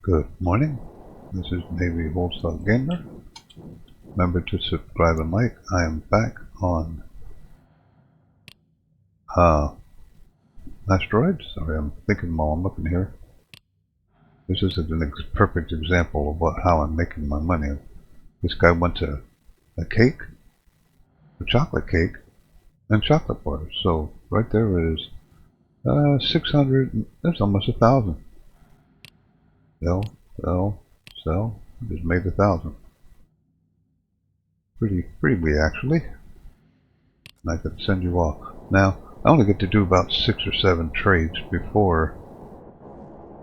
Good morning. This is Navy Wholesale Gamer. Remember to subscribe and like. I am back on Asteroid. Sorry, I'm thinking while I'm looking here. This is an perfect example of how I'm making my money. This guy went to a cake, a chocolate cake, and chocolate bars. So right there is 600. That's almost 1,000. Sell, sell, sell. Just made 1,000. Pretty freely actually. And I could send you off. Now, I only get to do about 6 or 7 trades before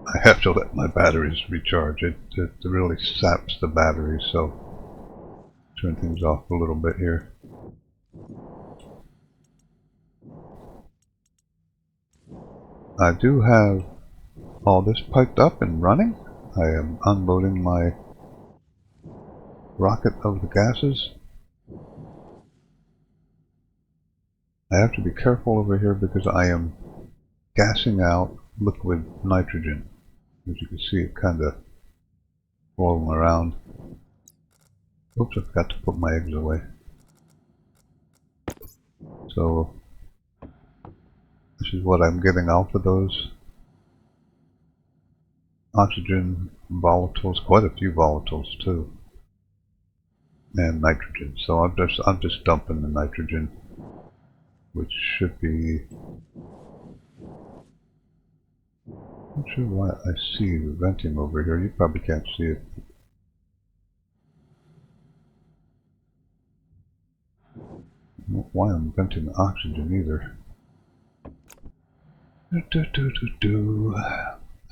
I have to let my batteries recharge. It really saps the batteries, so turn things off a little bit here. I do have all this piped up and running. I am unloading my rocket of the gases. I have to be careful over here because I am gassing out liquid nitrogen. As you can see, it kind of rolling around. Oops, I forgot to put my eggs away. So this is what I'm getting out of those oxygen volatiles, quite a few volatiles too, and nitrogen. So I'm just dumping the nitrogen, which should be. Not sure why I see the venting over here. You probably can't see it. Not why I'm venting oxygen either. So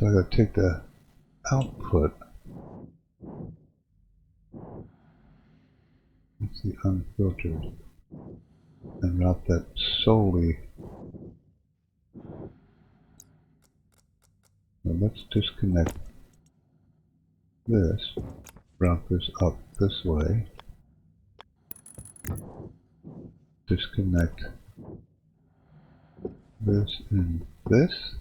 I gotta take the output. It's the unfiltered, and route that solely. Now let's disconnect this, route this up this way, disconnect this and this.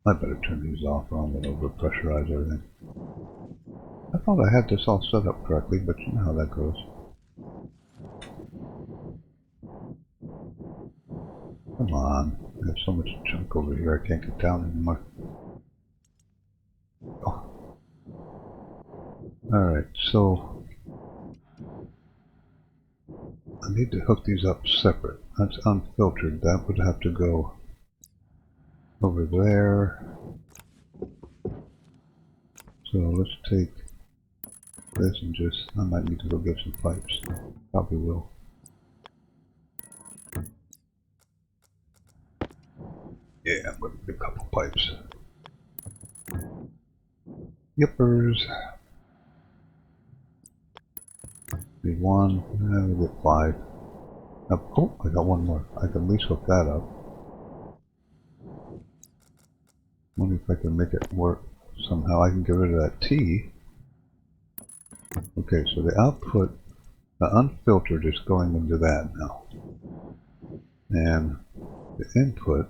I better turn these off or I'm going to overpressurize everything. I thought I had this all set up correctly, but you know how that goes. Come on, I have so much junk over here I can't get down anymore. Oh. Alright, so I need to hook these up separate. That's unfiltered. That would have to go over there. So let's take this and just, I might need to go get some pipes. Probably will. Yeah, I'm going to get a couple pipes. Yippers. Need one, and we'll get 5. Oh, I got one more. I can at least hook that up. Wonder if I can make it work somehow. I can get rid of that T. Okay, so the output, the unfiltered is going into that now. And the input,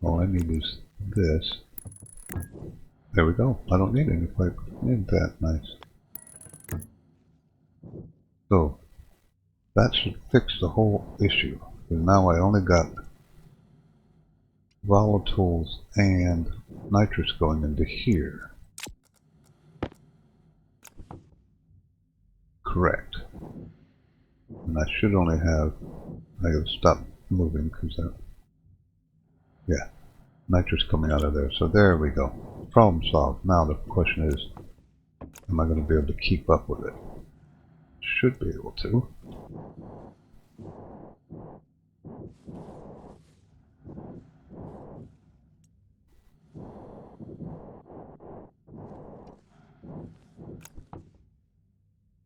all I need is this. There we go. I don't need any pipe. Isn't that nice? So, that should fix the whole issue. Because now I only got volatiles and nitrous going into here. Correct. And I should only have, I gotta stop moving because that, yeah, nitrous coming out of there. So there we go. Problem solved. Now the question is, am I going to be able to keep up with it? Should be able to.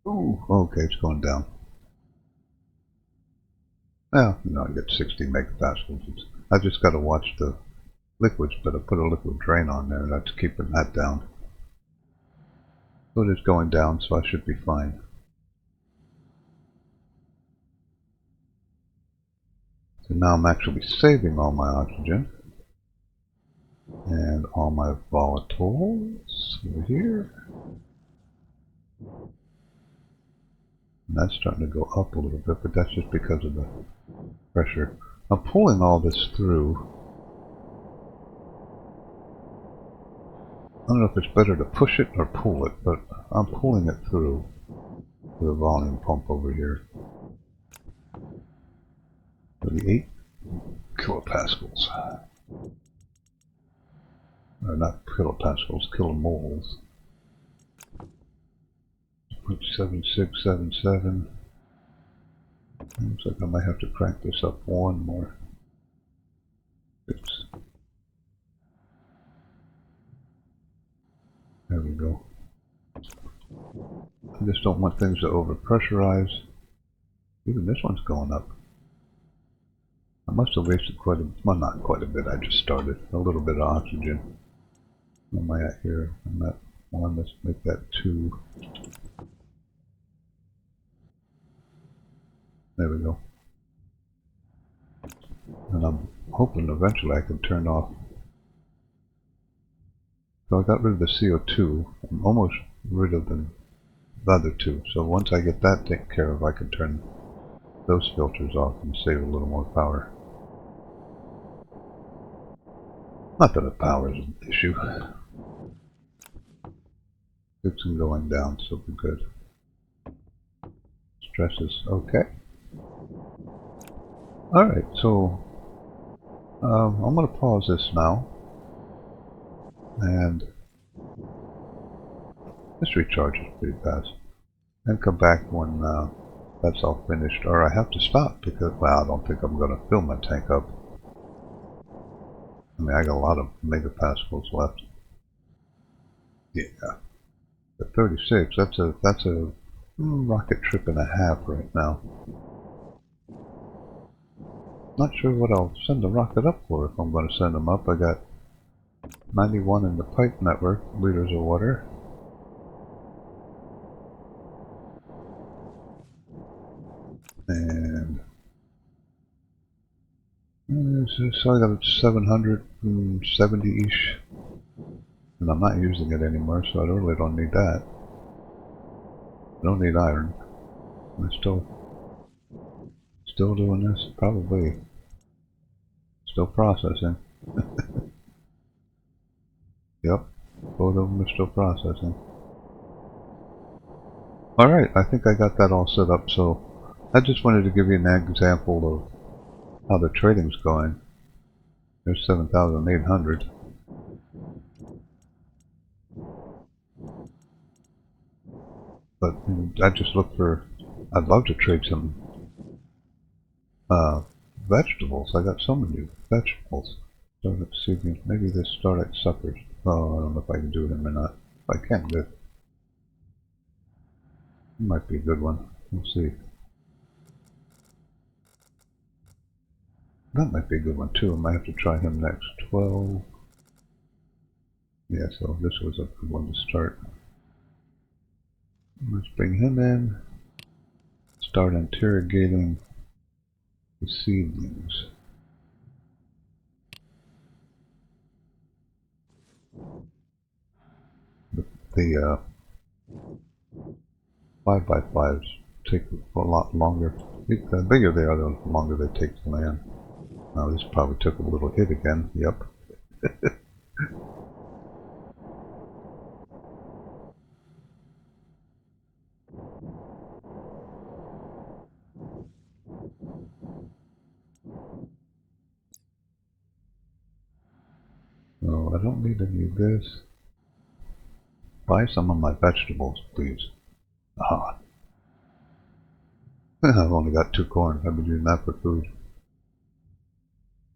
Ooh, okay, it's going down. Well, you know, I get 60 megapascals. I just got to watch the liquids, but I put a liquid drain on there. That's keeping that down. So it is going down, so I should be fine. So now I'm actually saving all my oxygen. And all my volatiles over here. And that's starting to go up a little bit, but that's just because of the pressure. I'm pulling all this through. I don't know if it's better to push it or pull it, but I'm pulling it through the volume pump over here. 38 kilopascals. Or not kilopascals, kilomoles. 0.7677. Looks like I might have to crank this up one more. Oops. There we go. I just don't want things to overpressurize. Even this one's going up. I must have wasted quite a, well, not quite a bit, I just started. A little bit of oxygen. Where am I at here? I'm at 1, let's make that 2. There we go. And I'm hoping eventually I can turn off. So I got rid of the CO2. I'm almost rid of the other two. So once I get that taken care of, I can turn those filters off and save a little more power. Not that the power is an issue. It's going down, so we're good. Stress is okay. Alright, so I'm going to pause this now. And this recharges pretty fast. And come back when that's all finished. Or I have to stop because, well, I don't think I'm going to fill my tank up. I mean, I got a lot of megapascals left. Yeah. But 36, that's a rocket trip and a half right now. Not sure what I'll send the rocket up for if I'm going to send them up. I got 91 in the pipe network, liters of water. And so I got 770-ish. And I'm not using it anymore, so I really don't need that. I don't need iron. I'm still doing this? Probably. Still processing. Yep, both of them are still processing. Alright, I think I got that all set up, so I just wanted to give you an example of how the trading's going. There's 7,800. But I just look for, I'd love to trade some vegetables. I got so many vegetables. So let's see, maybe this starlight suffers. Oh, I don't know if I can do him or not. If I can, good. It might be a good one. We'll see. That might be a good one too. I might have to try him next. 12. Yeah, so this was a good one to start. Let's bring him in. Start interrogating the seedlings. The 5x5s take a lot longer. The bigger they are, the longer they take to land. Now this probably took a little hit again. Yep. No, I don't need any of this. Buy some of my vegetables, please. Ah. I've only got 2 corn. I've been using that for food.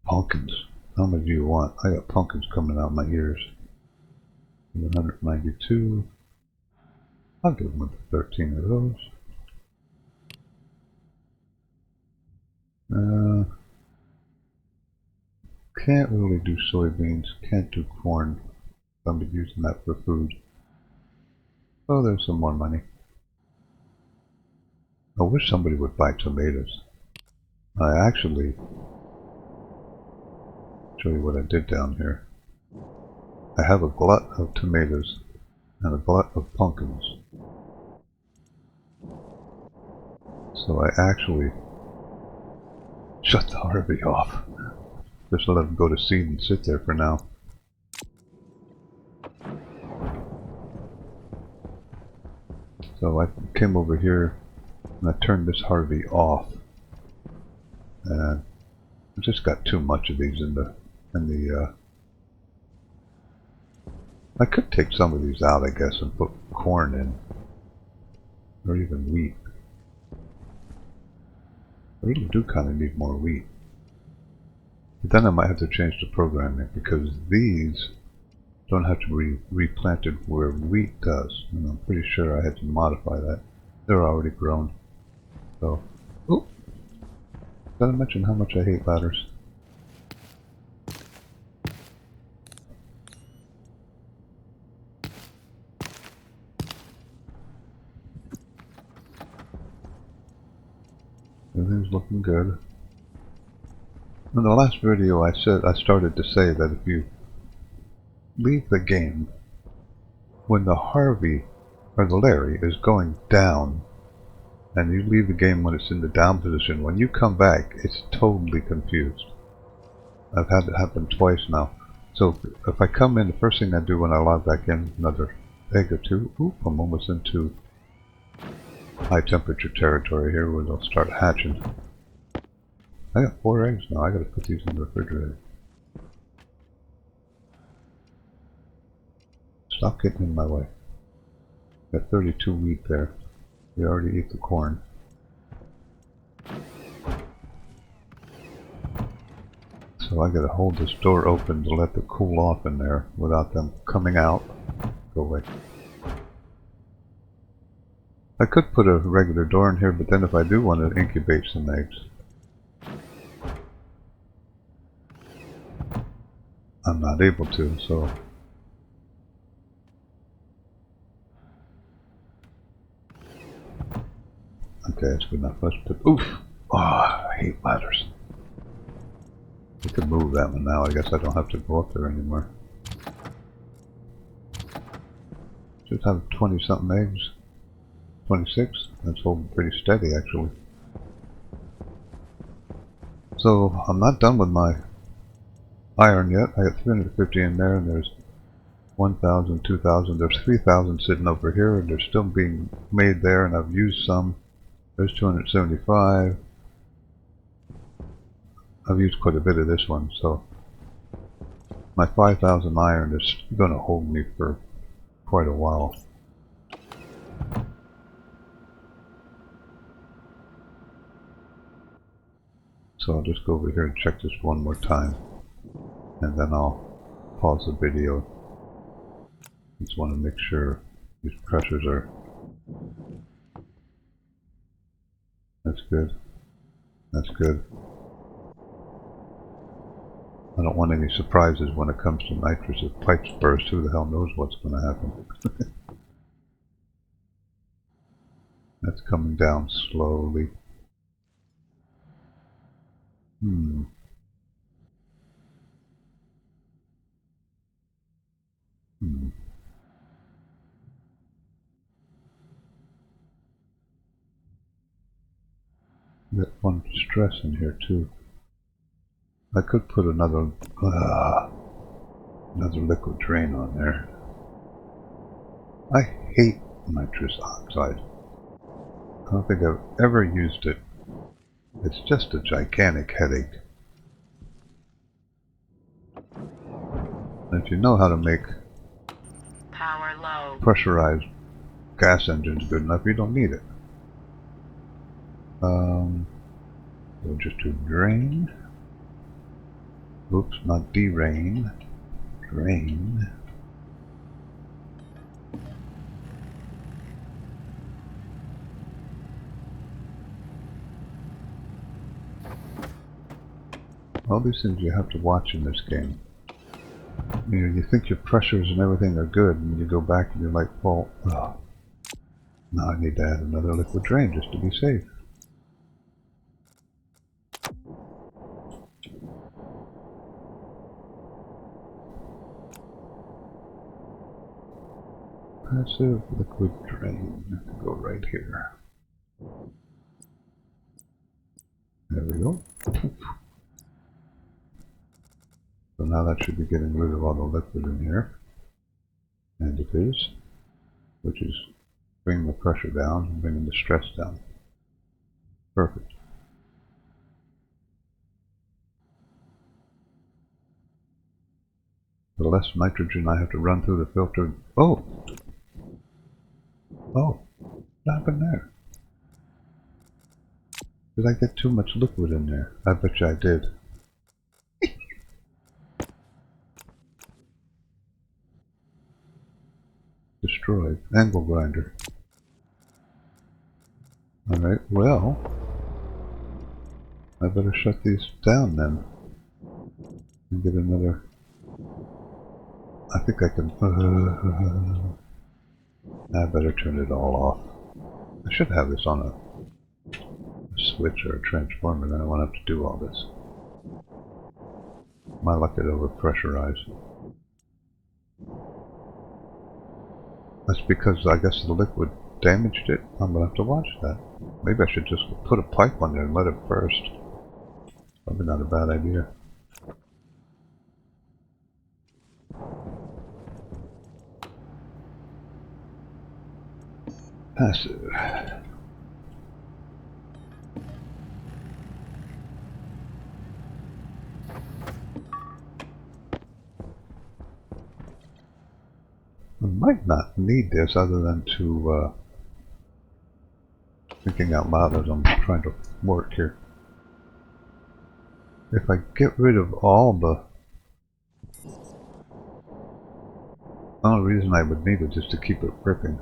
Pumpkins. How many do you want? I got pumpkins coming out my ears. 192. I'll give them 13 of those. Can't really do soybeans. Can't do corn. I'm using that for food. Oh, there's some more money. I wish somebody would buy tomatoes. I actually show you what I did down here. I have a glut of tomatoes and a glut of pumpkins. So I actually shut the Harvey off. Just let him go to seed and sit there for now. So I came over here and I turned this Harvey off. And I just got too much of these in the I could take some of these out, I guess, and put corn in. Or even wheat. I really do kind of need more wheat. But then I might have to change the programming, because these don't have to be replanted where wheat does. And I'm pretty sure I had to modify that. They're already grown. So, oh, did I mention how much I hate ladders? Everything's looking good. In the last video I started to say that if you leave the game when the Harvey or the Larry is going down, and you leave the game when it's in the down position, when you come back it's totally confused. I've had it happen twice now. So if I come in, the first thing I do when I log back in, another egg or two. Oop, I'm almost into high temperature territory here where they'll start hatching. I got 4 eggs now. I gotta put these in the refrigerator. Stop getting in my way. Got 32 wheat there. We already ate the corn. So I gotta hold this door open to let them cool off in there without them coming out. Go away. I could put a regular door in here, but then if I do want to incubate some eggs, I'm not able to, so. Okay, that's good enough. Let's put, oof! Oh, I hate ladders. I can move that one now. I guess I don't have to go up there anymore. Just have 20-something eggs. 26. That's holding pretty steady, actually. So, I'm not done with my iron yet. I got 350 in there, and there's 1,000, 2,000. There's 3,000 sitting over here, and they're still being made there, and I've used some. There's 275. I've used quite a bit of this one, so my 5,000 iron is going to hold me for quite a while. So I'll just go over here and check this one more time, and then I'll pause the video. Just want to make sure these pressures are... That's good. That's good. I don't want any surprises when it comes to nitrous. If pipes burst, who the hell knows what's going to happen. That's coming down slowly. Hmm. Got one stress in here too. I could put another liquid drain on there. I hate nitrous oxide. I don't think I've ever used it. It's just a gigantic headache. And if you know how to make power low pressurized gas engines good enough, you don't need it. We'll just do drain. Oops, not derain. Drain. All these things you have to watch in this game. You know, you think your pressures and everything are good, and you go back and you're like, well, now I need to add another liquid drain just to be safe. Passive liquid drain. Go right here. There we go. So now that should be getting rid of all the liquid in here. And it is. Which is bringing the pressure down and bringing the stress down. Perfect. The less nitrogen I have to run through the filter. Oh! Oh! What happened there? Did I get too much liquid in there? I bet you I did. Destroyed. Angle grinder. Alright, well, I better shut these down then. And get another... I think I can... I better turn it all off. I should have this on a switch or a transformer, then I won't have to do all this. My luck, it overpressurized. That's because I guess the liquid damaged it. I'm gonna have to watch that. Maybe I should just put a pipe on there and let it burst. Probably not a bad idea. Passive. I might not need this other than to, thinking out loud as I'm trying to work here. If I get rid of all the only reason I would need it is to keep it dripping.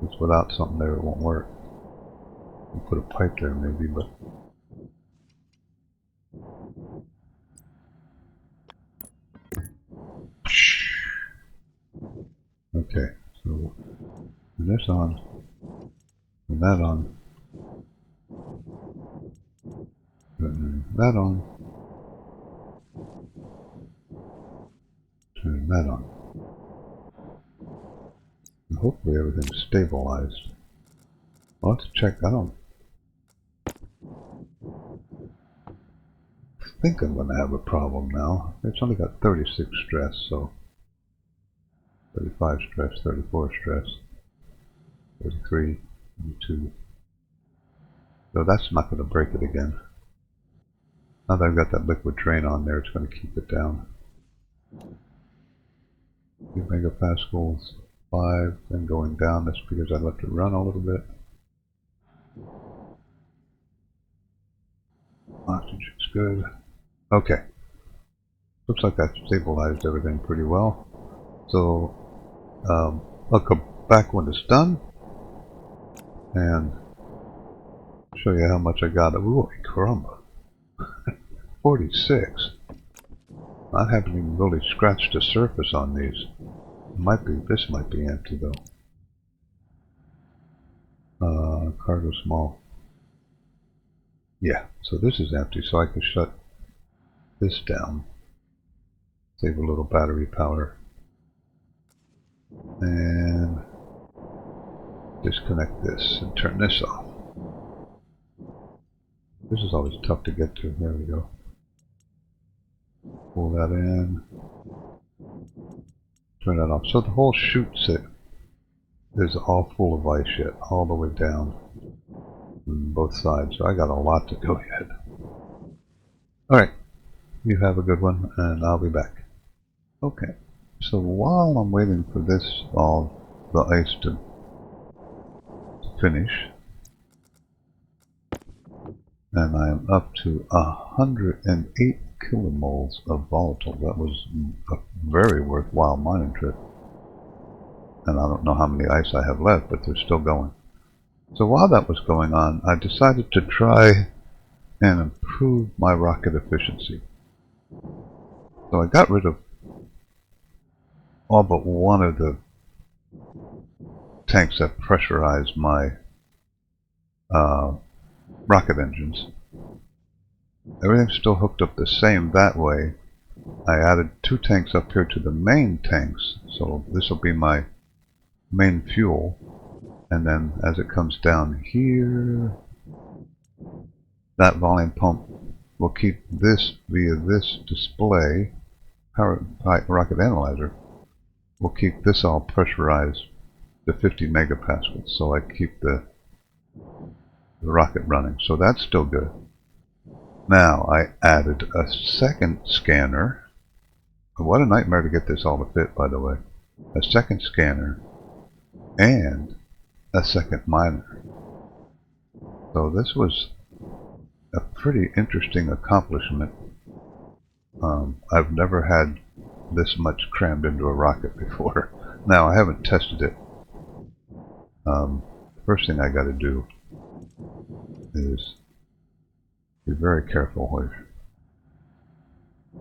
Because without something there it won't work. I'll put a pipe there maybe, but... Okay, so turn this on, turn that on, turn that on, turn that on. And hopefully everything's stabilized. I'll have to check. I don't think I'm going to have a problem now. It's only got 36 stress, so 35 stress, 34 stress, 33, 32. So that's not going to break it again. Now that I've got that liquid drain on there, it's going to keep it down. 2 megapascals, 5, then going down. That's because I left it run a little bit. Oxygen's good. Okay. Looks like that stabilized everything pretty well. So I'll come back when it's done and show you how much I got. Ooh, caramba. 46. I haven't even really scratched the surface on these. This might be empty though. Cargo small. Yeah, so this is empty, so I can shut this down. Save a little battery power. And disconnect this and turn this off. This is always tough to get to. There we go. Pull that in. Turn that off. So the whole chute set is all full of ice yet, all the way down on both sides. So I got a lot to go yet. Alright, you have a good one, and I'll be back. Okay, so while I'm waiting for this, all the ice to finish, and I am up to 108 kilomoles of volatile. That was a very worthwhile mining trip. And I don't know how many ice I have left, but they're still going. So while that was going on, I decided to try and improve my rocket efficiency. So I got rid of all but one of the tanks that pressurized my rocket engines. Everything's still hooked up the same that way. I added 2 tanks up here to the main tanks, so this will be my main fuel, and then as it comes down here, that volume pump will keep this via this display, rocket analyzer, will keep this all pressurized to 50 megapascals, so I keep the rocket running. So that's still good. Now I added a second scanner. What a nightmare to get this all to fit, by the way. A second scanner and a second miner. So this was a pretty interesting accomplishment. I've never had this much crammed into a rocket before. Now I haven't tested it. First thing I got to do is be very careful with.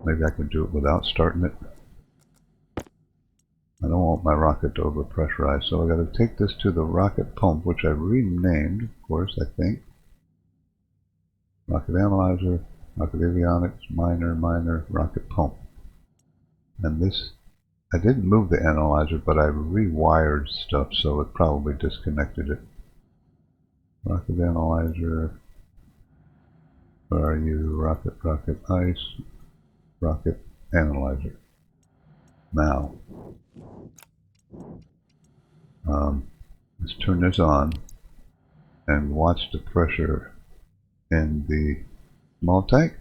Maybe I can do it without starting it. I don't want my rocket to overpressurize, so I got to take this to the rocket pump, which I renamed, of course, I think. Rocket analyzer, rocket avionics, miner, rocket pump. And this, I didn't move the analyzer, but I rewired stuff, so it probably disconnected it. Rocket analyzer, where are you? Rocket, ice, rocket analyzer. Now, let's turn this on and watch the pressure in the small tank.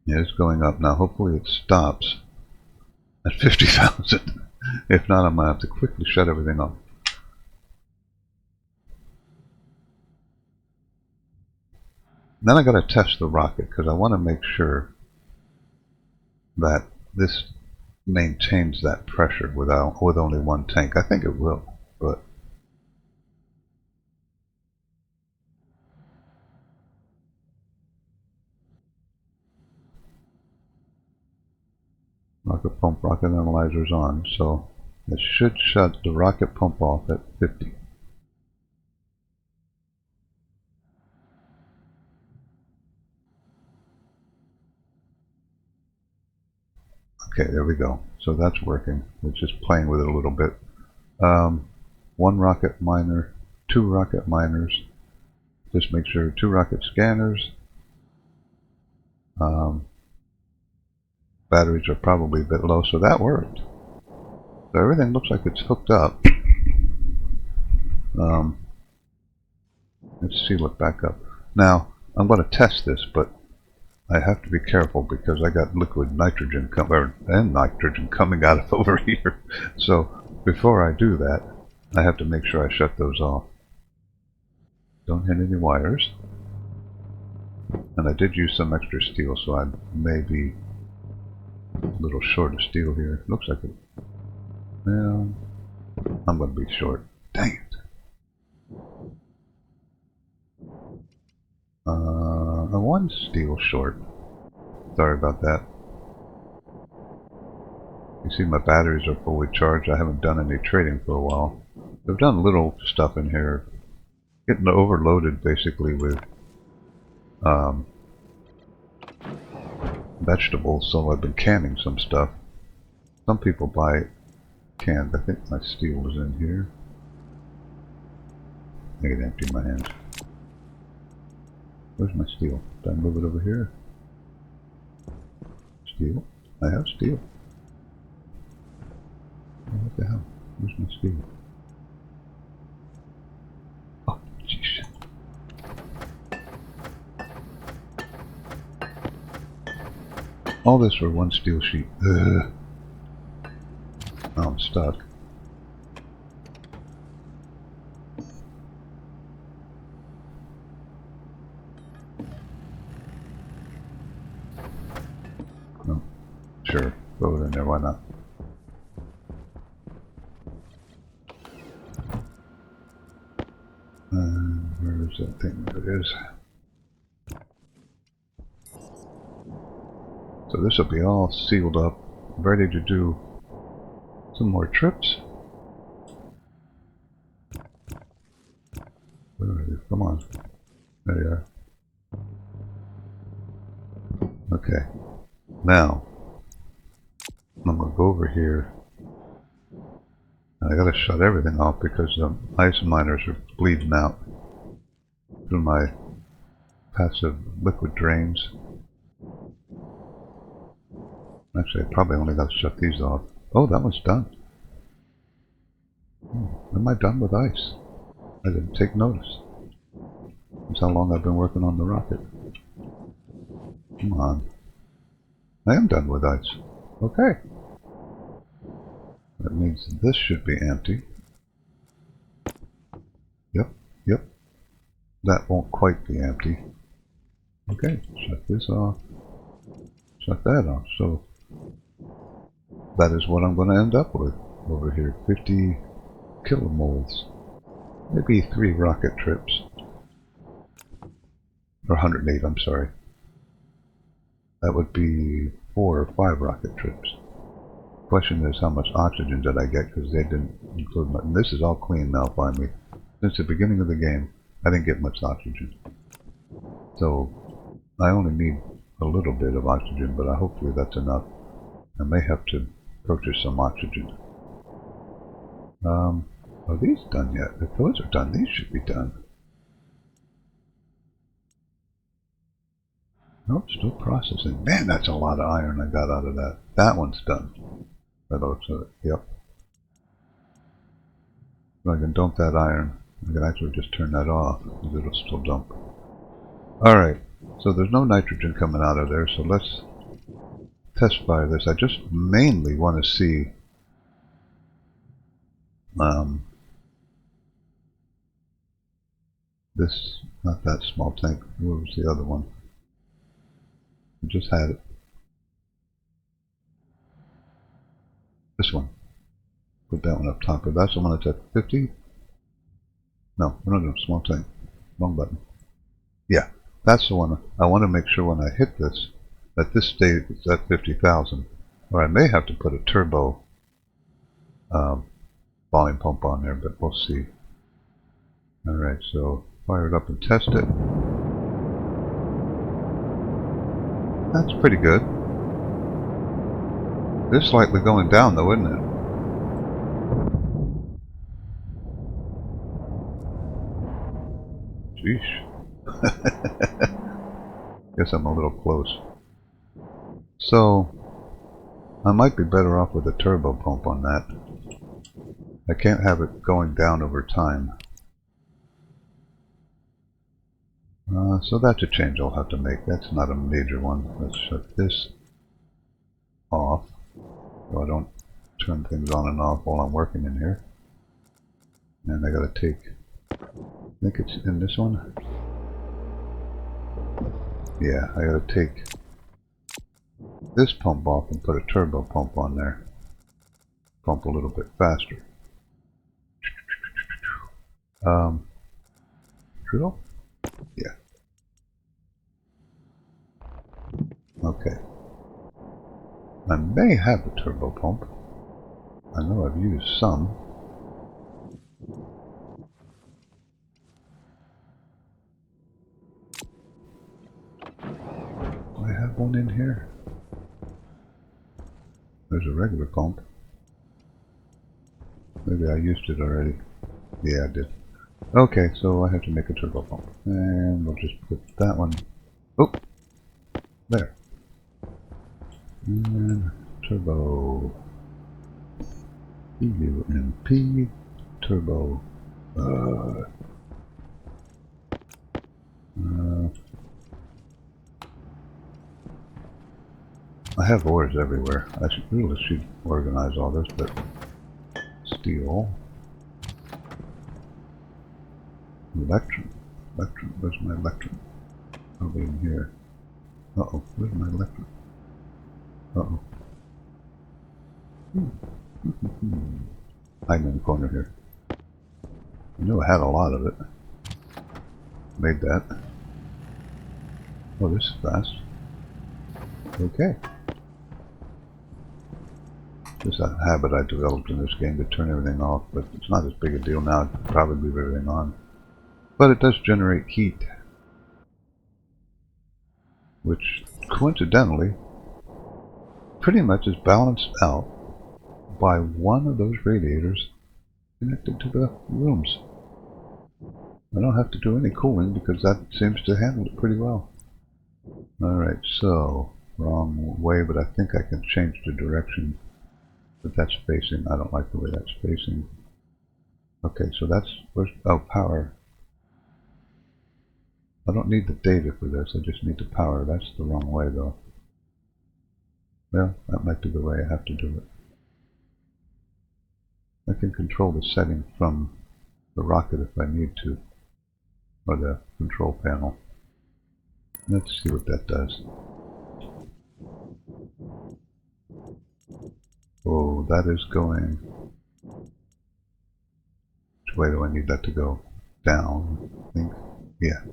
Yeah, it's going up now. Hopefully it stops at 50,000. If not, I'm going to have to quickly shut everything off. Then I got to test the rocket because I want to make sure that this maintains that pressure with only one tank. I think it will, but rocket pump, rocket analyzer's on, so it should shut the rocket pump off at 50. Okay, there we go. So that's working. It's just playing with it a little bit. One rocket miner, two rocket miners. Just make sure 2 rocket scanners. Batteries are probably a bit low, so that worked. So everything looks like it's hooked up. Let's seal it back up. Now, I'm going to test this, but I have to be careful because I got liquid nitrogen nitrogen coming out of over here. So before I do that, I have to make sure I shut those off. Don't hit any wires. And I did use some extra steel, so I may be a little short of steel here. Looks like it. Well, I'm going to be short. Dang it. One steel short. Sorry about that. You see my batteries are fully charged. I haven't done any trading for a while. I've done little stuff in here. Getting overloaded basically with vegetables, so I've been canning some stuff. Some people buy canned. I think my steel is in here. I can empty my hands. Where's my steel? Did I move it over here? Steel? I have steel. Oh, what the hell? Where's my steel? Oh, jeez. All this for one steel sheet. Ugh. Oh, I'm stuck. No. Sure. Throw it in there, why not? Where is that thing? There it is. So this will be all sealed up, ready to do some more trips. Where are you? Come on. There you are. Okay. Now, I'm going to go over here. I gotta shut everything off because the ice miners are bleeding out through my passive liquid drains. Actually, I probably only gotta shut these off. Oh, that one's done. Am I done with ice? I didn't take notice. That's how long I've been working on the rocket. Come on. I am done with ice. Okay. That means this should be empty. Yep, yep. That won't quite be empty. Okay, shut this off. Shut that off. So that is what I'm going to end up with over here. 50 kilomoles. Maybe 3 rocket trips. Or 108, I'm sorry. That would be 4 or 5 rocket trips. Question is how much oxygen did I get, because they didn't include much. And this is all clean now finally. Since the beginning of the game, I didn't get much oxygen. So I only need a little bit of oxygen, but hopefully that's enough. I may have to purchase some oxygen. Are these done yet? If those are done, these should be done. Nope, still processing. Man, that's a lot of iron I got out of that. That one's done. By the looks of it. Yep. So I can dump that iron. I can actually just turn that off, because it'll still dump. Alright, so there's no nitrogen coming out of there, so let's test fire this. I just mainly want to see this, not that small tank. Where was the other one? I just had it. This one. Put that one up top. But that's the one that's at 50? No, no, small tank. Wrong button. Yeah, that's the one. I want to make sure when I hit this, that this stays at 50,000. Or I may have to put a turbo volume pump on there, but we'll see. Alright, so fire it up and test it. That's pretty good. It's slightly going down though, isn't it? Sheesh. Guess I'm a little close. So, I might be better off with a turbo pump on that. I can't have it going down over time. So that's a change I'll have to make. That's not a major one. Let's shut this off so I don't turn things on and off while I'm working in here. And I gotta take, I think it's in this one. Yeah, I gotta take this pump off and put a turbo pump on there. Pump a little bit faster. Drill? Yeah. Okay. I may have a turbo pump. I know I've used some. Do I have one in here? There's a regular pump. Maybe I used it already. Yeah, I did. Okay, so I have to make a turbo pump. And we'll just put that one. Oh! There. And turbo. UMP. Turbo. I have ores everywhere. I really should organize all this, but steel. Electron. Electron. Where's my electron? Probably in here. Uh-oh. Where's my electron? Uh-oh. Hiding in the corner here. I knew I had a lot of it. Made that. Oh, this is fast. Okay. Just a habit I developed in this game to turn everything off, but it's not as big a deal now. I'd probably leave everything on. But it does generate heat, which coincidentally pretty much is balanced out by one of those radiators connected to the rooms. I don't have to do any cooling because that seems to handle it pretty well. Alright, so wrong way, but I think I can change the direction that that's facing. I don't like the way that's facing. Okay, so that's where's power. I don't need the data for this, I just need the power. That's the wrong way though. Well, that might be the way I have to do it. I can control the setting from the rocket if I need to, or the control panel. Let's see what that does. Oh, that is going... Which way do I need that to go? Down, I think. Yeah.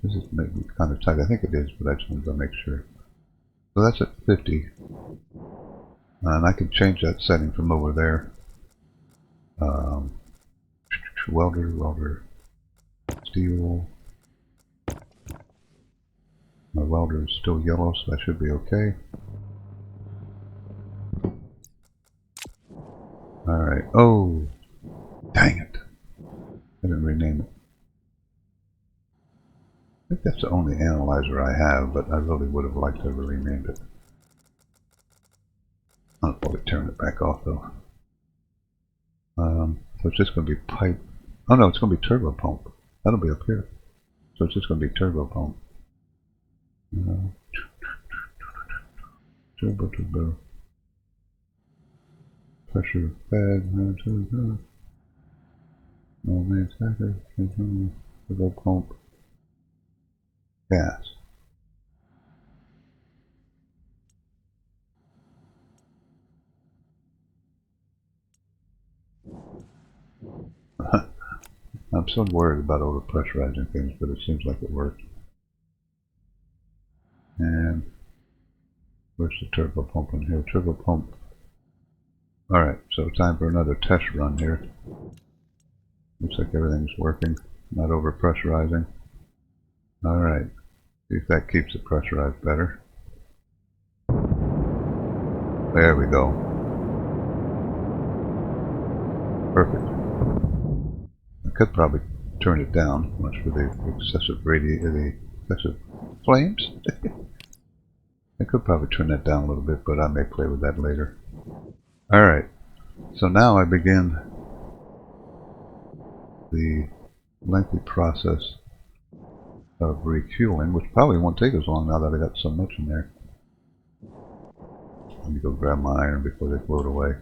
This is maybe kind of tight. I think it is, but I just wanted to make sure. So that's at 50. And I can change that setting from over there. Welder, steel. My welder is still yellow, so that should be okay. Alright. Oh! Dang it! I didn't rename it. I think that's the only analyzer I have, but I really would have liked to have renamed it. I'll probably turn it back off though. So it's just going to be pipe. Oh no, it's going to be turbo pump. That'll be up here. So it's just going to be turbo pump. Turbo. Pressure fed. No main stacker. Turbo pump. Gas. I'm so worried about overpressurizing things, but it seems like it worked. And where's the turbo pump in here? Turbo pump. Alright, so time for another test run here. Looks like everything's working, not overpressurizing. Alright, see if that keeps it pressurized better. There we go. Perfect. I could probably turn it down, much for the excessive flames. I could probably turn that down a little bit, but I may play with that later. Alright, so now I begin the lengthy process of refueling, which probably won't take as long now that I got so much in there. Let me go grab my iron before they float away.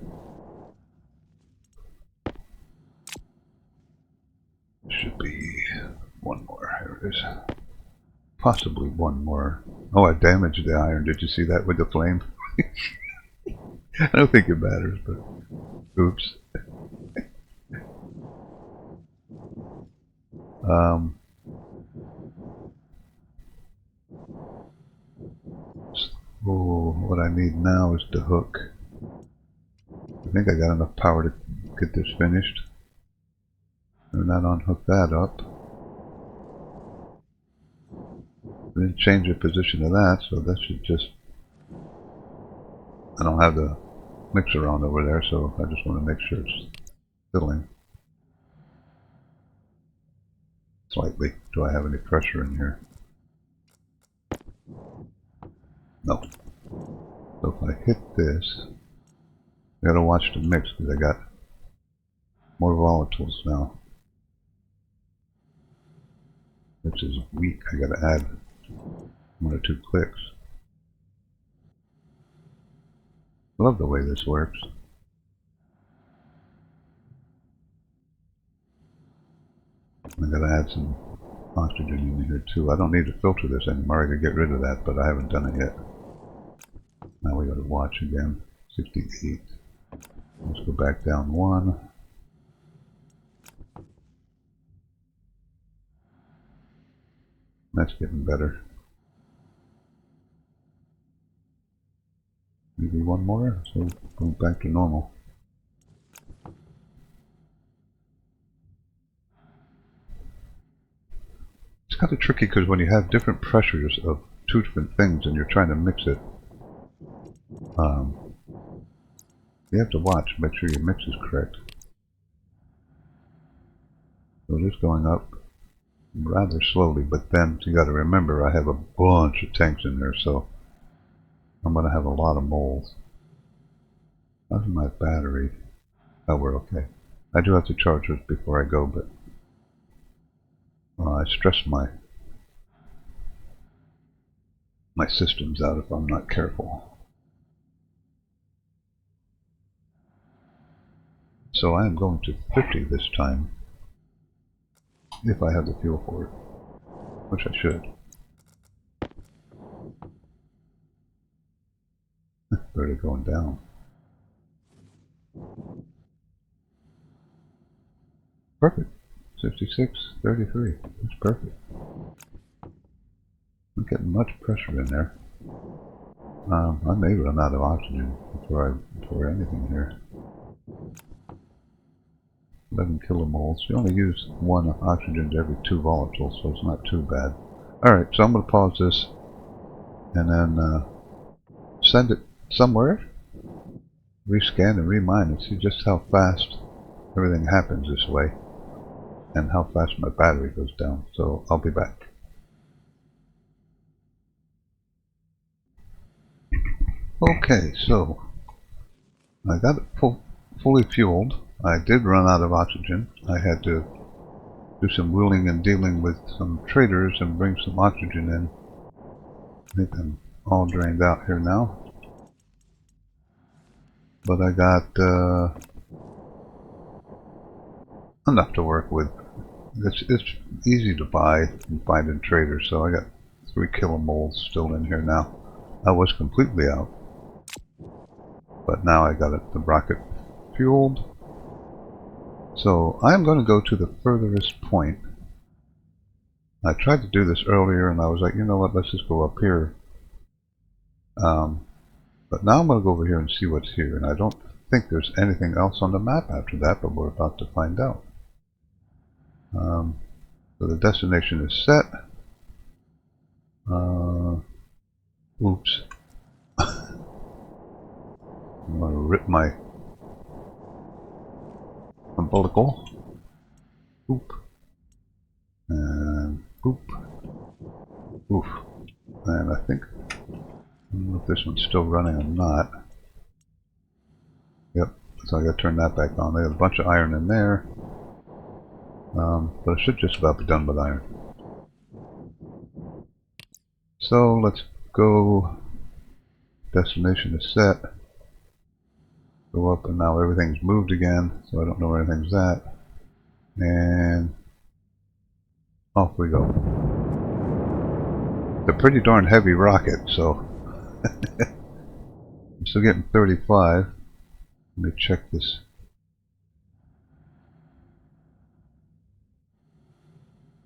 Should be one more. Here it is. Possibly one more. Oh, I damaged the iron. Did you see that with the flame? I don't think it matters, but oops. So what I need now is the hook. I think I got enough power to get this finished. And then unhook that up. Then change the position of that, so that should just... I don't have the mixer on over there, so I just want to make sure it's filling. Slightly. Do I have any pressure in here? No. So if I hit this, I gotta watch the mix because I got more volatiles now. Which is weak. I gotta add 1 or 2 clicks. Love the way this works. I gotta add some oxygen in here too. I don't need to filter this anymore. I could get rid of that, but I haven't done it yet. Now we gotta watch again. 68. Let's go back down 1. That's getting better. Maybe one more, so going back to normal. It's kind of tricky because when you have different pressures of 2 different things and you're trying to mix it, You have to watch, make sure your mix is correct. So it is going up rather slowly, but then you got to remember I have a bunch of tanks in there, so I'm going to have a lot of moles. How's my battery? Oh, we're okay. I do have to charge this before I go, but I stress my systems out if I'm not careful. So I am going to 50 this time, if I have the fuel for it, which I should. Already going down. Perfect. 66.33. That's perfect. I'm getting much pressure in there. I may run out of oxygen before anything here. 11 kilomoles. You only use 1 oxygen to every 2 volatiles, so it's not too bad. Alright, so I'm going to pause this and then send it somewhere, rescan and remine and see just how fast everything happens this way and how fast my battery goes down. So I'll be back. Okay, so I got it fully fueled. I did run out of oxygen. I had to do some wheeling and dealing with some traders and bring some oxygen in. I think I'm all drained out here now. But I got enough to work with. It's easy to buy and find in traders, so I got 3 kilomoles still in here now. I was completely out, but now I got the rocket fueled. So I'm going to go to the furthest point. I tried to do this earlier and I was like, you know what, let's just go up here. But now I'm going to go over here and see what's here, and I don't think there's anything else on the map after that, but we're about to find out. So the destination is set. Oops. I'm going to rip my umbilical. Boop. And boop. Oof. And I think, I don't know if this one's still running or not. Yep. So I got to turn that back on. They have a bunch of iron in there. But it should just about be done with iron. So let's go. Destination is set. Go up, and now everything's moved again, so I don't know where anything's at. And off we go. It's a pretty darn heavy rocket, so I'm still getting 35. Let me check this.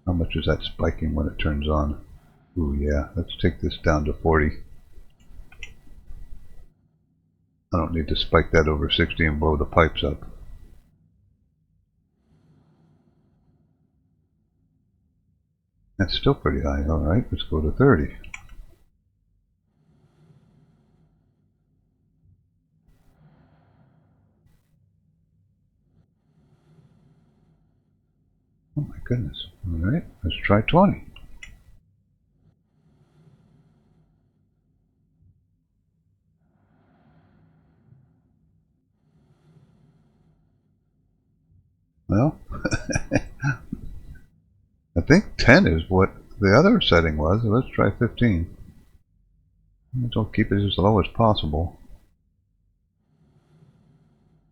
How much is that spiking when it turns on? Ooh, yeah, let's take this down to 40. I don't need to spike that over 60 and blow the pipes up. That's still pretty high. Alright, let's go to 30. Oh my goodness. Alright, let's try 20. Well, I think 10 is what the other setting was. Let's try 15. I'll keep it as low as possible.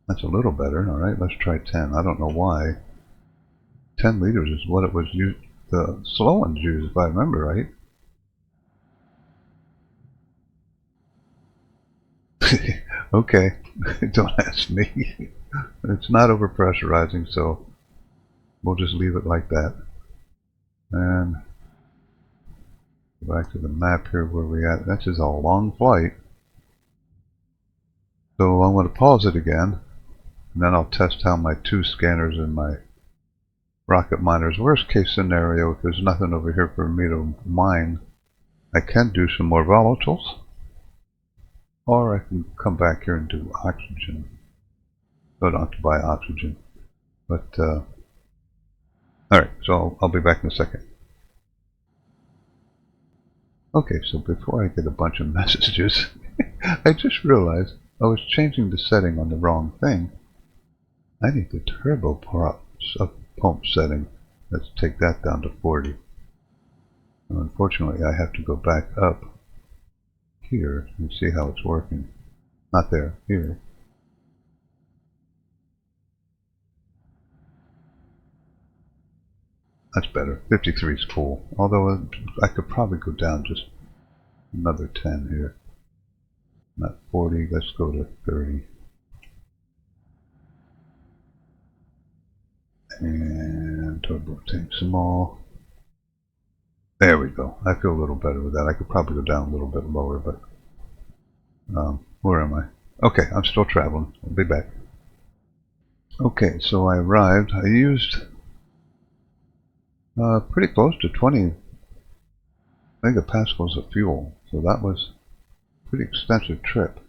That's a little better. Alright, let's try 10. I don't know why. 10 liters is what it was used, the slow ones used, if I remember right. Okay, don't ask me. It's not overpressurizing, so we'll just leave it like that. And go back to the map here where we at. This is a long flight. So I'm going to pause it again, and then I'll test how my 2 scanners and my rocket miners. Worst case scenario, if there's nothing over here for me to mine, I can do some more volatiles. Or I can come back here and do oxygen. I don't have to buy oxygen. But, alright, so I'll be back in a second. Okay, so before I get a bunch of messages, I just realized I was changing the setting on the wrong thing. I need the turbo pump setting. Let's take that down to 40. Unfortunately, I have to go back up here and see how it's working. Not there, here. That's better. 53 is cool. Although I could probably go down just another 10 here. Not 40, let's go to 30. And turbo tank small. There we go. I feel a little better with that. I could probably go down a little bit lower, but where am I? Okay, I'm still traveling. I'll be back. Okay, so I arrived. I used pretty close to 20 megapascals of fuel, so that was a pretty extensive trip.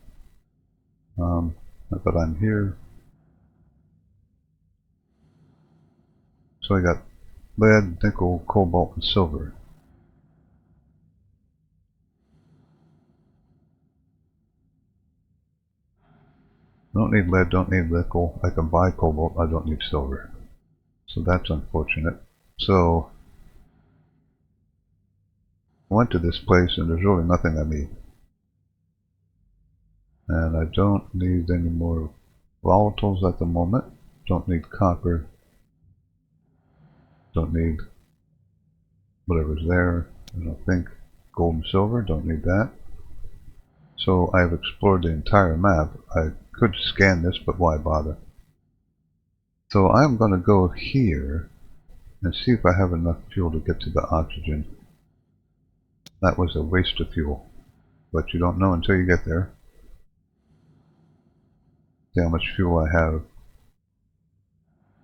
But I'm here. So I got lead, nickel, cobalt, and silver. Don't need lead, don't need nickel. I can buy cobalt, I don't need silver. So that's unfortunate. So I went to this place and there's really nothing I need. And I don't need any more volatiles at the moment. Don't need copper. Don't need whatever's there. I don't think. Gold and silver, don't need that. So I've explored the entire map. I could scan this, but why bother? So I'm going to go here and see if I have enough fuel to get to the oxygen. That was a waste of fuel, but you don't know until you get there. See how much fuel I have.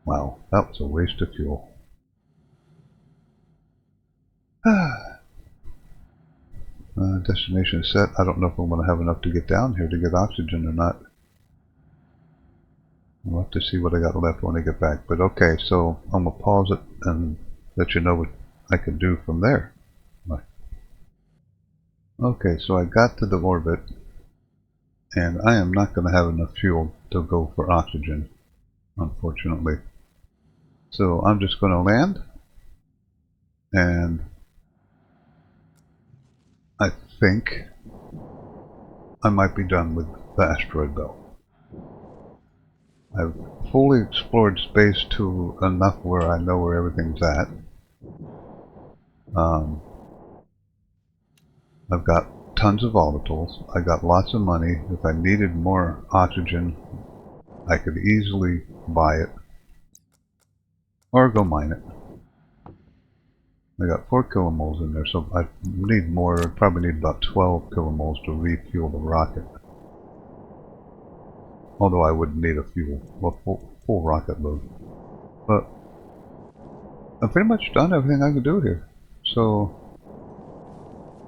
Wow, that was a waste of fuel. Destination set. I don't know if I'm going to have enough to get down here to get oxygen or not. We'll have to see what I got left when I get back. But okay, so I'm going to pause it and let you know what I can do from there. Okay, so I got to the orbit, and I am not going to have enough fuel to go for oxygen, unfortunately. So I'm just going to land, and I think I might be done with the asteroid belt. I've fully explored space to enough where I know where everything's at. I've got tons of volatiles. I got lots of money. If I needed more oxygen, I could easily buy it or go mine it. I got 4 kilomoles in there, so I need more. I probably need about 12 kilomoles to refuel the rocket. Although I wouldn't need a full rocket load. But I've pretty much done everything I could do here. So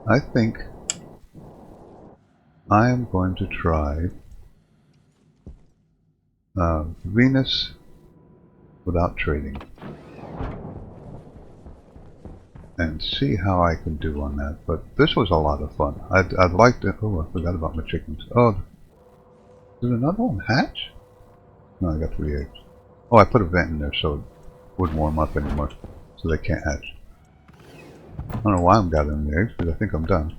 I think I am going to try Venus without trading. And see how I can do on that. But this was a lot of fun. I'd like to... Oh, I forgot about my chickens. Oh, did another one hatch? No, I got 3 eggs. Oh, I put a vent in there so it wouldn't warm up anymore. So they can't hatch. I don't know why I'm gathering the eggs, because I think I'm done.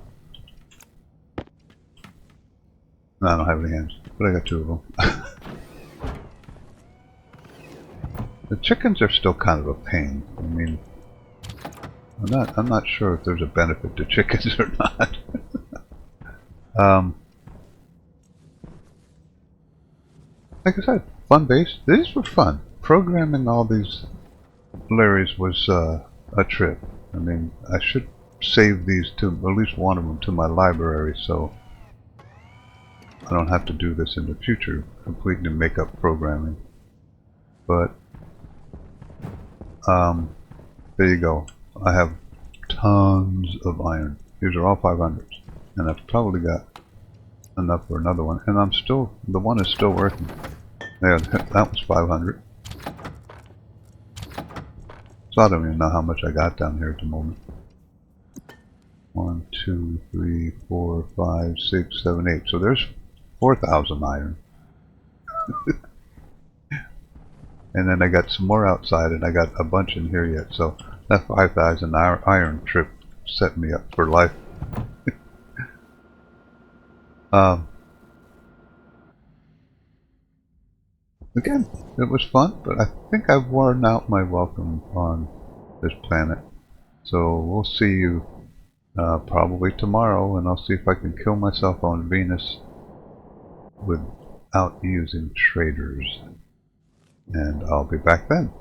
No, I don't have any hands. But I got 2 of them. The chickens are still kind of a pain. I mean... I'm not sure if there's a benefit to chickens or not. Like I said, fun base. These were fun. Programming all these Larrys was a trip. I mean, I should save these to at least one of them to my library, so I don't have to do this in the future, completely make up programming. But there you go. I have tons of iron. These are all 500s, and I've probably got enough for another one. And I'm still, the one is still working. Yeah, that was 500. So I don't even know how much I got down here at the moment. 1, 2, 3, 4, 5, 6, 7, 8. So there's 4,000 iron. And then I got some more outside, and I got a bunch in here yet. So that 5,000 iron trip set me up for life. Again, it was fun, but I think I've worn out my welcome on this planet. So we'll see you probably tomorrow, and I'll see if I can kill myself on Venus without using traders. And I'll be back then.